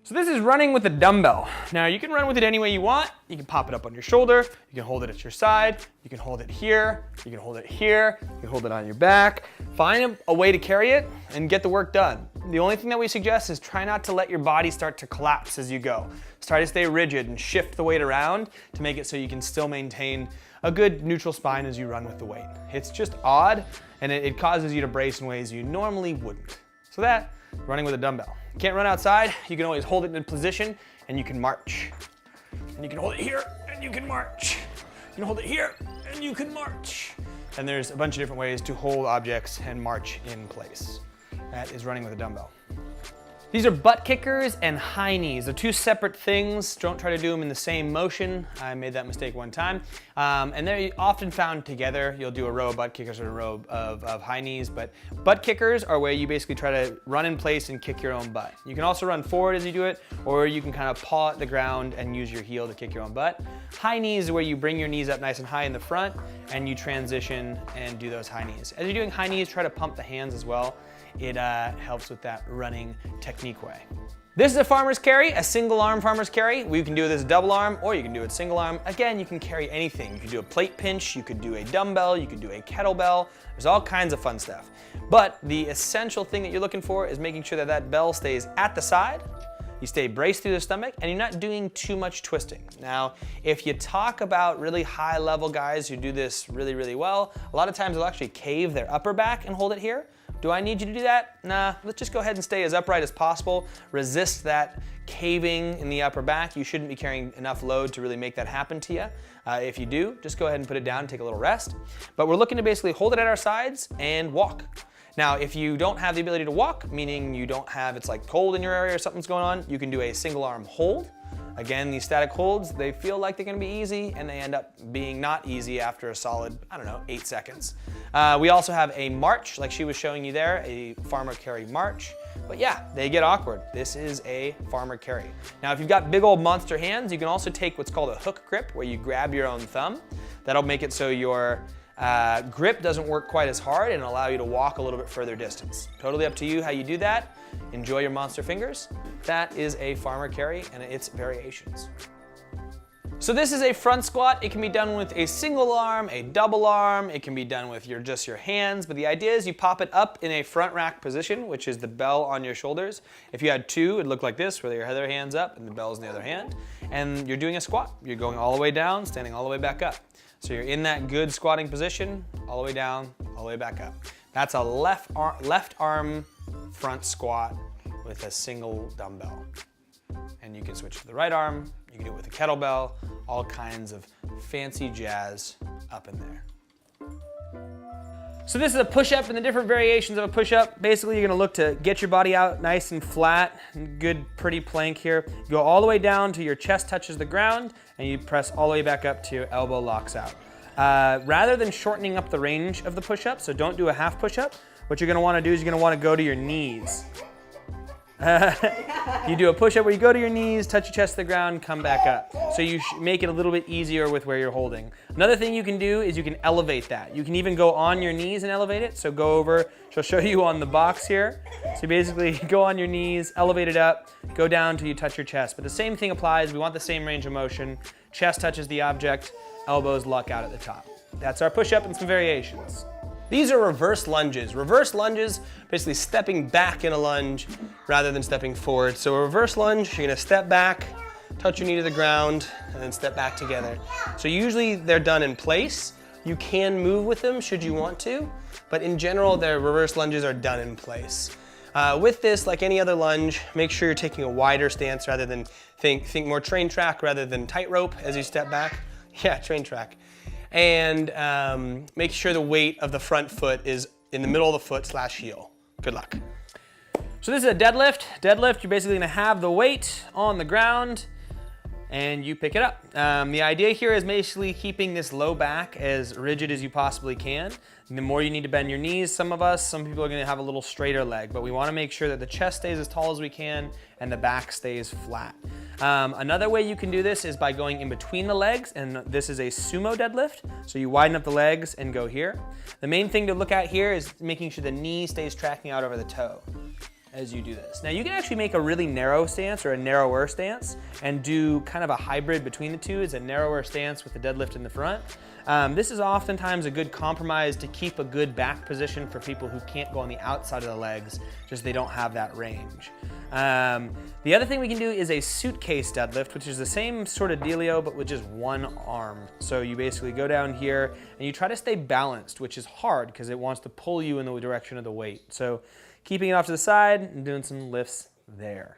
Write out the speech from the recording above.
So this is running with a dumbbell. Now you can run with it any way you want. You can pop it up on your shoulder, you can hold it at your side, you can hold it here, you can hold it here, you can hold it on your back. Find a way to carry it and get the work done. The only thing that we suggest is try not to let your body start to collapse as you go. Try to stay rigid and shift the weight around to make it so you can still maintain a good neutral spine as you run with the weight. It's just odd, and it causes you to brace in ways you normally wouldn't. So that, running with a dumbbell. You can't run outside, you can always hold it in position and you can march. And you can hold it here and you can march. You can hold it here and you can march. And there's a bunch of different ways to hold objects and march in place. That is running with a dumbbell. These are butt kickers and high knees. They're two separate things. Don't try to do them in the same motion. I made that mistake one time. And they're often found together. You'll do a row of butt kickers or a row of high knees, but butt kickers are where you basically try to run in place and kick your own butt. You can also run forward as you do it, or you can kind of paw at the ground and use your heel to kick your own butt. High knees is where you bring your knees up nice and high in the front and you transition and do those high knees. As you're doing high knees, try to pump the hands as well. It helps with that running technique way. This is a farmer's carry, a single arm farmer's carry. You can do this double arm or you can do it single arm. Again, you can carry anything. You can do a plate pinch, you could do a dumbbell, you could do a kettlebell. There's all kinds of fun stuff. But the essential thing that you're looking for is making sure that that bell stays at the side, you stay braced through the stomach, and you're not doing too much twisting. Now, if you talk about really high level guys who do this really, really well, a lot of times they'll actually cave their upper back and hold it here. Do I need you to do that? Nah, let's just go ahead and stay as upright as possible. Resist that caving in the upper back. You shouldn't be carrying enough load to really make that happen to you. If you do, just go ahead and put it down and take a little rest. But we're looking to basically hold it at our sides and walk. Now, if you don't have the ability to walk, meaning you don't have, it's like cold in your area or something's going on, you can do a single arm hold. Again, these static holds, they feel like they're gonna be easy and they end up being not easy after a solid, 8 seconds. We also have a march, like she was showing you there, a farmer carry march. But yeah, they get awkward. This is a farmer carry. Now, if you've got big old monster hands, you can also take what's called a hook grip, where you grab your own thumb. That'll make it so your grip doesn't work quite as hard and allow you to walk a little bit further distance. Totally up to you how you do that. Enjoy your monster fingers. That is a farmer carry and its variations. So this is a front squat. It can be done with a single arm, a double arm. It can be done with just your hands, but the idea is you pop it up in a front rack position, which is the bell on your shoulders. If you had two, it'd look like this, where your other hand's up and the bell's in the other hand. And you're doing a squat. You're going all the way down, standing all the way back up. So you're in that good squatting position, all the way down, all the way back up. That's a left arm front squat with a single dumbbell. And you can switch to the right arm, you can do it with a kettlebell, all kinds of fancy jazz up in there. So this is a push-up and the different variations of a push-up. Basically, you're gonna look to get your body out nice and flat, good, pretty plank here. You go all the way down to your chest touches the ground, and you press all the way back up to your elbow locks out. Rather than shortening up the range of the push-up, so don't do a half push-up, what you're gonna wanna do is you're gonna wanna go to your knees. You do a push-up where you go to your knees, touch your chest to the ground, come back up. So you make it a little bit easier with where you're holding. Another thing you can do is you can elevate that. You can even go on your knees and elevate it. So go over, she'll show you on the box here. So basically go on your knees, elevate it up, go down till you touch your chest. But the same thing applies. We want the same range of motion. Chest touches the object, elbows lock out at the top. That's our push-up and some variations. These are reverse lunges. Reverse lunges, basically stepping back in a lunge rather than stepping forward. So a reverse lunge, you're gonna step back, touch your knee to the ground, and then step back together. So usually they're done in place. You can move with them should you want to, but in general, their reverse lunges are done in place. With this, like any other lunge, make sure you're taking a wider stance rather than, think more train track rather than tightrope as you step back. Yeah, train track. And make sure the weight of the front foot is in the middle of the foot / heel. Good luck. So this is a deadlift. Deadlift, you're basically gonna have the weight on the ground and you pick it up. The idea here is basically keeping this low back as rigid as you possibly can. And the more you need to bend your knees, some people are gonna have a little straighter leg, but we wanna make sure that the chest stays as tall as we can and the back stays flat. Another way you can do this is by going in between the legs, and this is a sumo deadlift. So you widen up the legs and go here. The main thing to look at here is making sure the knee stays tracking out over the toe. as you do this. Now you can actually make a really narrow stance or a narrower stance and do kind of a hybrid between the two. It's a narrower stance with the deadlift in the front. This is oftentimes a good compromise to keep a good back position for people who can't go on the outside of the legs, just they don't have that range. The other thing we can do is a suitcase deadlift, which is the same sort of dealio, but with just one arm. So you basically go down here and you try to stay balanced, which is hard because it wants to pull you in the direction of the weight. So keeping it off to the side and doing some lifts there.